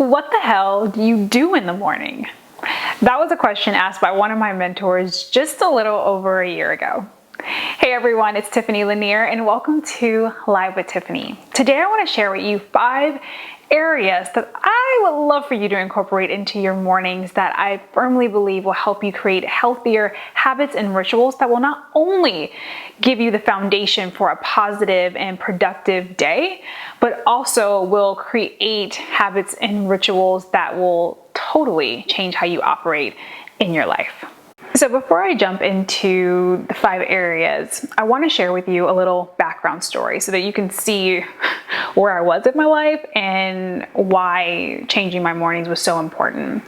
What the hell do you do in the morning? That was a question asked by one of my mentors just a little over a year ago. Hey everyone, it's Tiffany Lanier and welcome to Live with Tiffany. Today I want to share with you 5 areas that I would love for you to incorporate into your mornings that I firmly believe will help you create healthier habits and rituals that will not only give you the foundation for a positive and productive day, but also will create habits and rituals that will totally change how you operate in your life. So before I jump into the 5 areas, I want to share with you a little background story so that you can see where I was in my life and why changing my mornings was so important.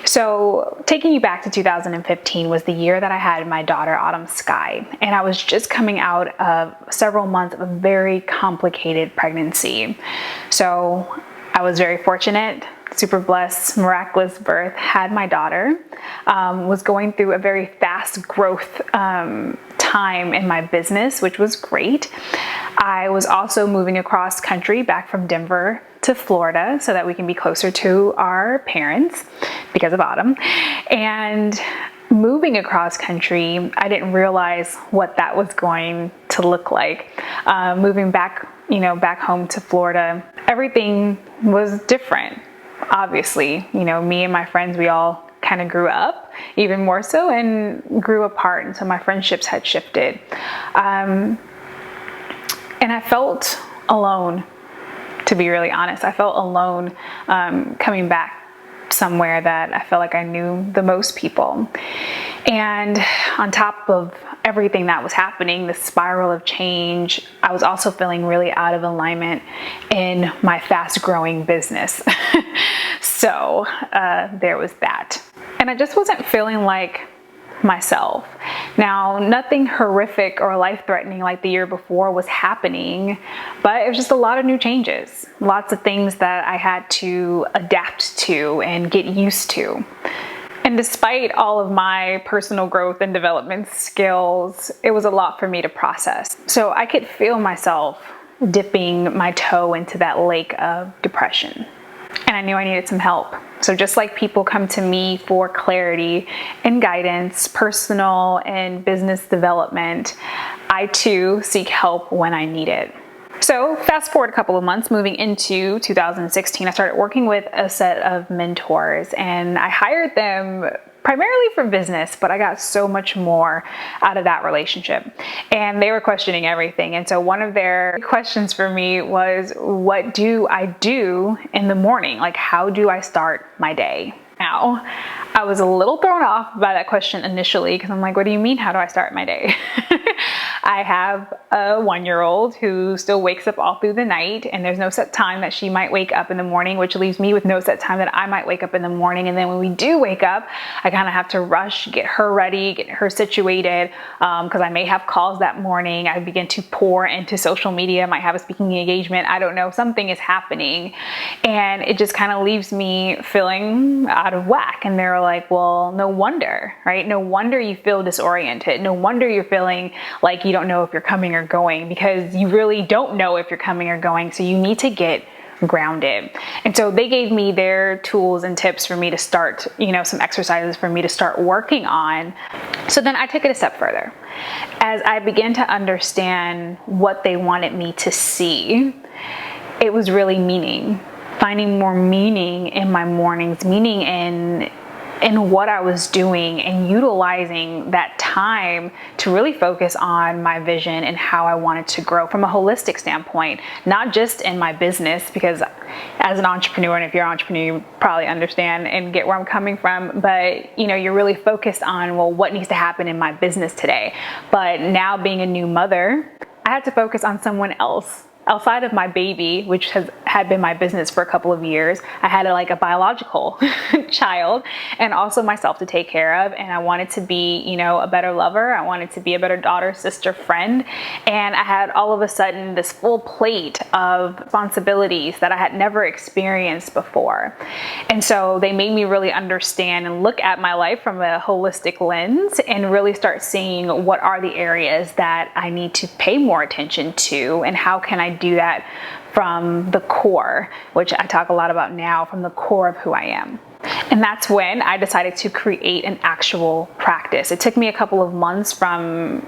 So taking you back to 2015 was the year that I had my daughter Autumn Skye, and I was just coming out of several months of a very complicated pregnancy. So I was very fortunate, super blessed, miraculous birth, had my daughter, was going through a very fast growth time in my business, which was great. I was also moving across country back from Denver to Florida so that we can be closer to our parents because of Autumn. And moving across country, I didn't realize what that was going to look like. Moving back, back home to Florida, everything was different. Obviously, me and my friends, we all kind of grew up even more so and grew apart. And so my friendships had shifted. And I felt alone, to be really honest. I felt alone coming back somewhere that I felt like I knew the most people. And on top of everything that was happening, the spiral of change, I was also feeling really out of alignment in my fast growing business. So there was that. And I just wasn't feeling like myself. Now, nothing horrific or life-threatening like the year before was happening, but it was just a lot of new changes, lots of things that I had to adapt to and get used to. And despite all of my personal growth and development skills, it was a lot for me to process. So I could feel myself dipping my toe into that lake of depression. And I knew I needed some help. So just like people come to me for clarity and guidance, personal and business development, I too seek help when I need it. So fast forward a couple of months, moving into 2016, I started working with a set of mentors, and I hired them primarily for business, but I got so much more out of that relationship. And they were questioning everything. And so one of their questions for me was, what do I do in the morning? Like, how do I start my day? Now, I was a little thrown off by that question initially because I'm like, what do you mean, how do I start my day? I have a 1-year-old who still wakes up all through the night, and there's no set time that she might wake up in the morning, which leaves me with no set time that I might wake up in the morning. And then when we do wake up, I kind of have to rush, get her ready, get her situated, because I may have calls that morning. I begin to pour into social media, might have a speaking engagement. I don't know, something is happening. And it just kind of leaves me feeling out of whack. And they're like, well, no wonder, right? No wonder you feel disoriented. No wonder you're feeling like you don't know if you're coming or going, because you really don't know if you're coming or going. So you need to get grounded. And so they gave me their tools and tips for me to start, some exercises for me to start working on. So then I took it a step further. As I began to understand what they wanted me to see, it was really finding more meaning in my mornings, meaning in what I was doing, and utilizing that time to really focus on my vision and how I wanted to grow from a holistic standpoint, not just in my business, because as an entrepreneur, and if you're an entrepreneur, you probably understand and get where I'm coming from, but you're really focused on, well, what needs to happen in my business today. But now being a new mother, I had to focus on someone else. Outside of my baby, which had been my business for a couple of years, I had a biological child and also myself to take care of. And I wanted to be, a better lover. I wanted to be a better daughter, sister, friend. And I had all of a sudden this full plate of responsibilities that I had never experienced before. And so they made me really understand and look at my life from a holistic lens and really start seeing what are the areas that I need to pay more attention to, and how can I do that from the core, which I talk a lot about now, from the core of who I am. And that's when I decided to create an actual practice. It took me a couple of months from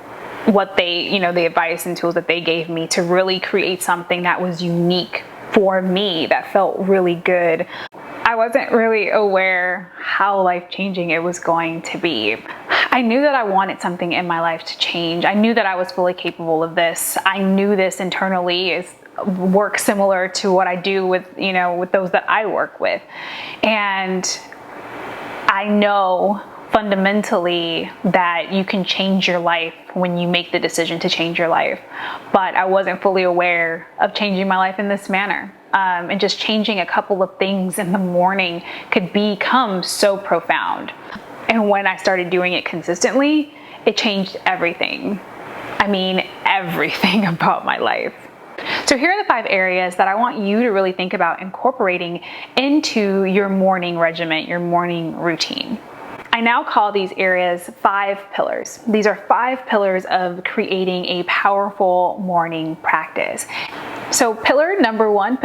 what they, the advice and tools that they gave me to really create something that was unique for me, that felt really good. I wasn't really aware how life-changing it was going to be. I knew that I wanted something in my life to change. I knew that I was fully capable of this. I knew this internally is work similar to what I do with, with those that I work with. And I know fundamentally that you can change your life when you make the decision to change your life. But I wasn't fully aware of changing my life in this manner. And just changing a couple of things in the morning could become so profound. And when I started doing it consistently, it changed everything. I mean, everything about my life. So here are the 5 areas that I want you to really think about incorporating into your morning regimen, your morning routine. I now call these areas 5 pillars. These are 5 pillars of creating a powerful morning practice. So area number 1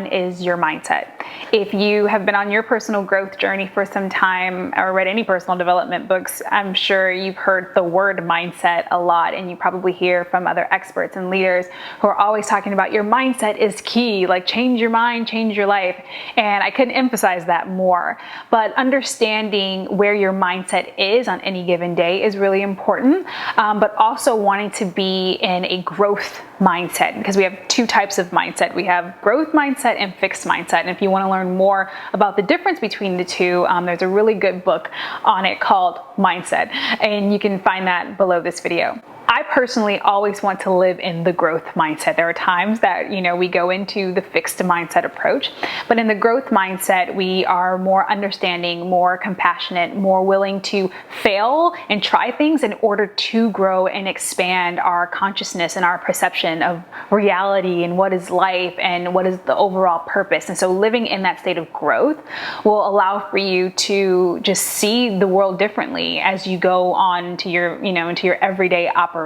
is your mindset. If you have been on your personal growth journey for some time or read any personal development books, I'm sure you've heard the word mindset a lot, and you probably hear from other experts and leaders who are always talking about your mindset is key, like change your mind, change your life. And I couldn't emphasize that more. But understanding where your mindset is on any given day is really important, but also wanting to be in a growth mindset, because we have 2 types of mindset. We have growth mindset and fixed mindset. And if you want to learn more about the difference between the 2, there's a really good book on it called Mindset, and you can find that below this video. I personally always want to live in the growth mindset. There are times that, we go into the fixed mindset approach, but in the growth mindset, we are more understanding, more compassionate, more willing to fail and try things in order to grow and expand our consciousness and our perception of reality and what is life and what is the overall purpose. And so living in that state of growth will allow for you to just see the world differently as you go on to your, into your everyday operations.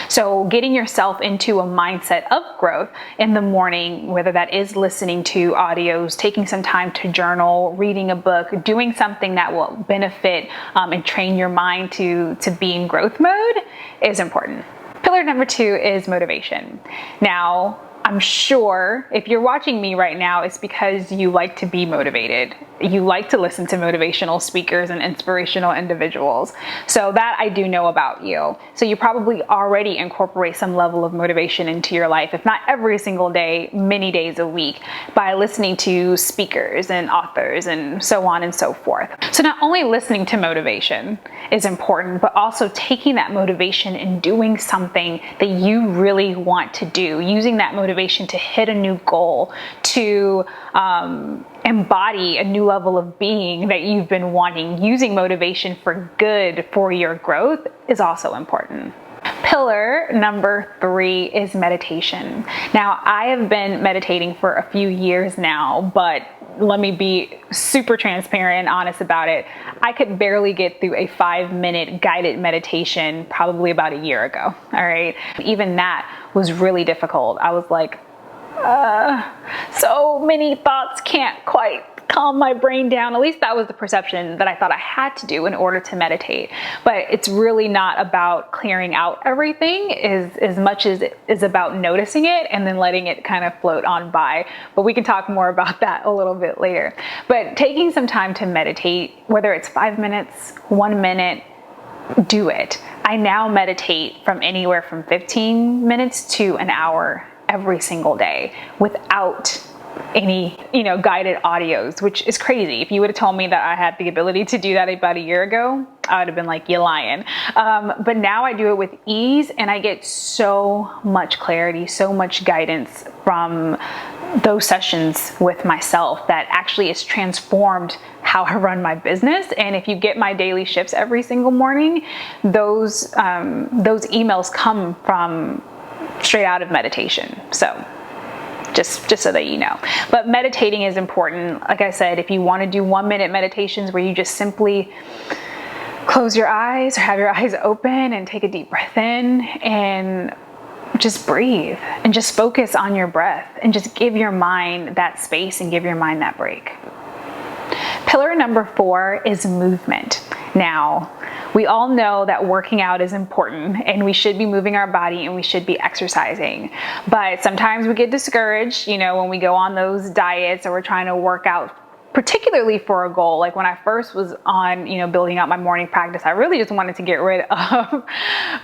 So getting yourself into a mindset of growth in the morning, whether that is listening to audios, taking some time to journal, reading a book, doing something that will benefit and train your mind to be in growth mode is important. Pillar number 2 is motivation. Now, I'm sure if you're watching me right now, it's because you like to be motivated. You like to listen to motivational speakers and inspirational individuals. So that I do know about you. So you probably already incorporate some level of motivation into your life, if not every single day, many days a week, by listening to speakers and authors and so on and so forth. So not only listening to motivation is important, but also taking that motivation and doing something that you really want to do, using that motivation to hit a new goal, to embody a new level of being that you've been wanting. Using motivation for good for your growth is also important. Pillar number 3 is meditation. Now, I have been meditating for a few years now, but let me be super transparent and honest about it. I could barely get through a 5-minute guided meditation probably about a year ago. All right. Even that was really difficult. I was like, so many thoughts can't quite calm my brain down. At least that was the perception that I thought I had to do in order to meditate. But it's really not about clearing out everything as much as it is about noticing it and then letting it kind of float on by. But we can talk more about that a little bit later. But taking some time to meditate, whether it's 5 minutes, 1 minute, do it. I now meditate from anywhere from 15 minutes to an hour every single day without any, guided audios, which is crazy. If you would have told me that I had the ability to do that about a year ago, I would have been like, you're lying. But now I do it with ease, and I get so much clarity, so much guidance from those sessions with myself that actually has transformed how I run my business. And if you get my daily shifts every single morning, those emails come from straight out of meditation. So just so that you know. But meditating is important. Like I said, if you want to do 1-minute meditations where you just simply close your eyes or have your eyes open and take a deep breath in and just breathe and just focus on your breath and just give your mind that space and give your mind that break. Pillar number 4 is movement. Now, we all know that working out is important and we should be moving our body and we should be exercising. But sometimes we get discouraged, when we go on those diets or we're trying to work out, particularly for a goal. Like when I first was on, building out my morning practice, I really just wanted to get rid of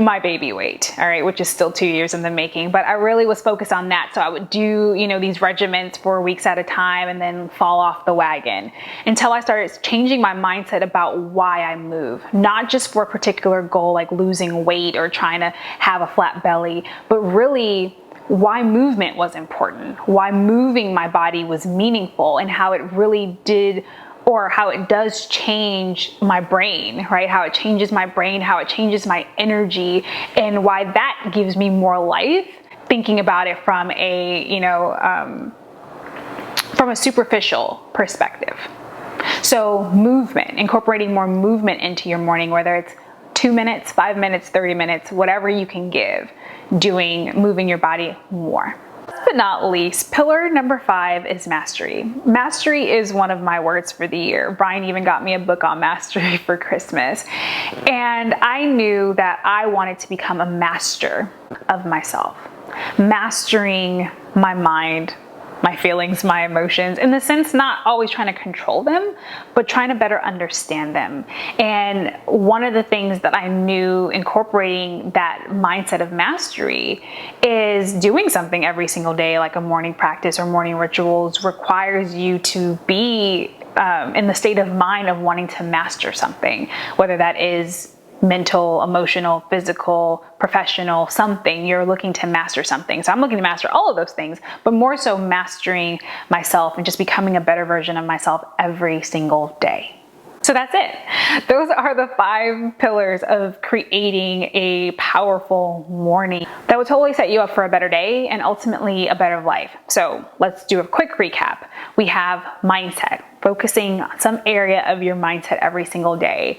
my baby weight, all right, which is still 2 years in the making. But I really was focused on that. So I would do, these regimens for weeks at a time and then fall off the wagon until I started changing my mindset about why I move, not just for a particular goal like losing weight or trying to have a flat belly, but really why movement was important, why moving my body was meaningful, and how it really did, or how it does change my brain, right? How it changes my brain, how it changes my energy, and why that gives me more life, thinking about it from a superficial perspective. So movement, incorporating more movement into your morning, whether it's 2 minutes, 5 minutes, 30 minutes, whatever you can give, moving your body more. Last but not least, pillar number 5 is mastery. Mastery is one of my words for the year. Brian even got me a book on mastery for Christmas. And I knew that I wanted to become a master of myself, mastering my mind, my feelings, my emotions, in the sense not always trying to control them, but trying to better understand them. And one of the things that I knew incorporating that mindset of mastery is doing something every single day, like a morning practice or morning rituals, requires you to be in the state of mind of wanting to master something, whether that is mental, emotional, physical, professional, something. You're looking to master something. So I'm looking to master all of those things, but more so mastering myself and just becoming a better version of myself every single day. So that's it. Those are the 5 pillars of creating a powerful morning that will totally set you up for a better day and ultimately a better life. So let's do a quick recap. We have mindset, focusing on some area of your mindset every single day.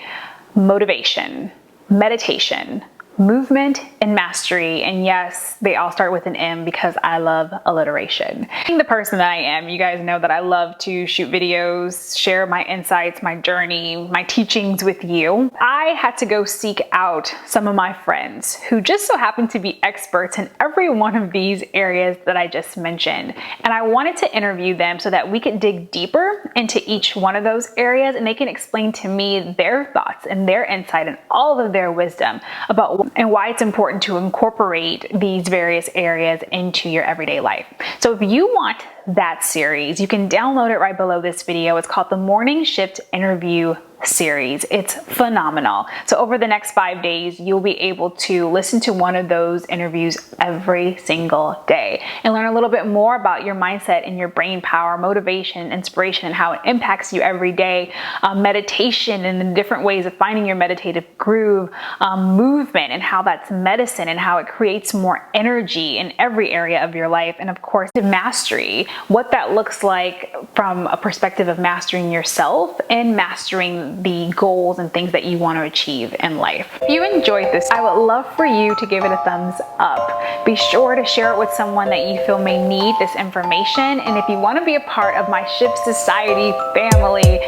Motivation, meditation, movement, and mastery. And yes, they all start with an M because I love alliteration. Being the person that I am, you guys know that I love to shoot videos, share my insights, my journey, my teachings with you. I had to go seek out some of my friends who just so happen to be experts in every one of these areas that I just mentioned. And I wanted to interview them so that we could dig deeper into each one of those areas and they can explain to me their thoughts and their insight and all of their wisdom about and why it's important to incorporate these various areas into your everyday life. So if you want that series, you can download it right below this video. It's called the Morning Shift Interview Series. It's phenomenal. So over the next 5 days, you'll be able to listen to one of those interviews every single day and learn a little bit more about your mindset and your brain power, motivation, inspiration, and how it impacts you every day, meditation and the different ways of finding your meditative groove, movement and how that's medicine and how it creates more energy in every area of your life, and of course, the mastery, what that looks like from a perspective of mastering yourself and mastering the goals and things that you want to achieve in life. If you enjoyed this, I would love for you to give it a thumbs up. Be sure to share it with someone that you feel may need this information. And if you want to be a part of my Shift Society family,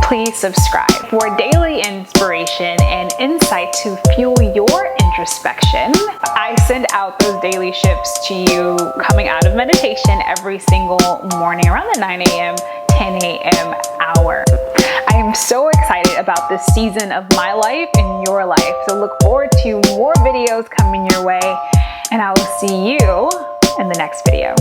please subscribe for daily inspiration and insight to fuel your introspection. I send out those daily shifts to you coming out of meditation every single morning around the 9 a.m., 10 a.m. hour. I am so excited about this season of my life and your life. So look forward to more videos coming your way, and I will see you in the next video.